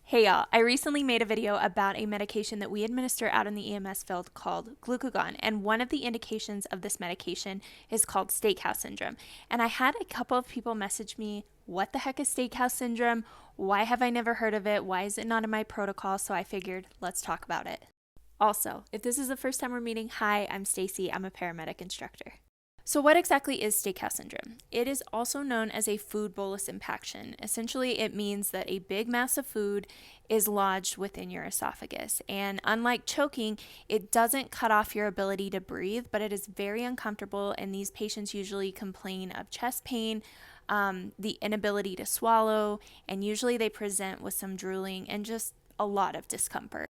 Hey y'all, I recently made a video about a medication that we administer out in the EMS field called glucagon, and one of the indications of this medication is called Steakhouse Syndrome. And I had a couple of people message me, what the heck is Steakhouse Syndrome? Why have I never heard of it? Why is it not in my protocol? So I figured, let's talk about it. Also, if this is the first time we're meeting, hi, I'm Stacy. I'm a paramedic instructor. So what exactly is Steakhouse Syndrome? It is also known as a food bolus impaction. Essentially, it means that a big mass of food is lodged within your esophagus. And unlike choking, it doesn't cut off your ability to breathe, but it is very uncomfortable, and these patients usually complain of chest pain, the inability to swallow, and usually they present with some drooling and just a lot of discomfort.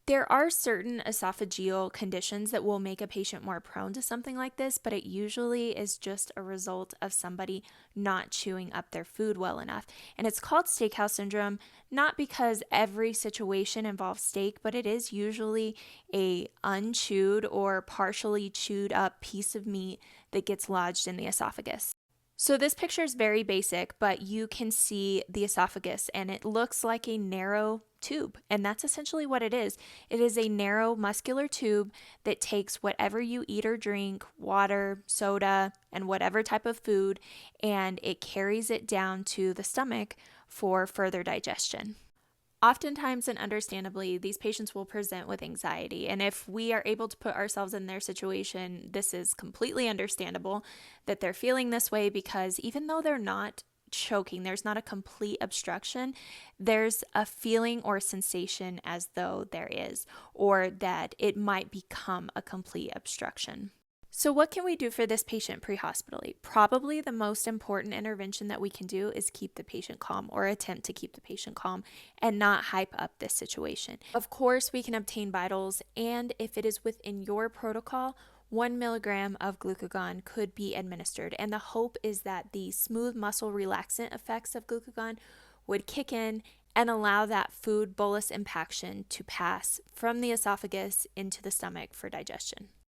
There are certain esophageal conditions that will make a patient more prone to something like this, but it usually is just a result of somebody not chewing up their food well enough. And it's called Steakhouse Syndrome, not because every situation involves steak, but it is usually a unchewed or partially chewed up piece of meat that gets lodged in the esophagus. So this picture is very basic, but you can see the esophagus and it looks like a narrow tube, and that's essentially what it is. It is a narrow muscular tube that takes whatever you eat or drink, water, soda, and whatever type of food, and it carries it down to the stomach for further digestion. Oftentimes and understandably, these patients will present with anxiety, and if we are able to put ourselves in their situation, this is completely understandable that they're feeling this way, because even though they're not choking, there's not a complete obstruction, there's a feeling or a sensation as though there is, or that it might become a complete obstruction. So what can we do for this patient pre-hospitally? Probably the most important intervention that we can do is keep the patient calm, or attempt to keep the patient calm and not hype up this situation. Of course, we can obtain vitals, and if it is within your protocol, 1 milligram of glucagon could be administered. And the hope is that the smooth muscle relaxant effects of glucagon would kick in and allow that food bolus impaction to pass from the esophagus into the stomach for digestion.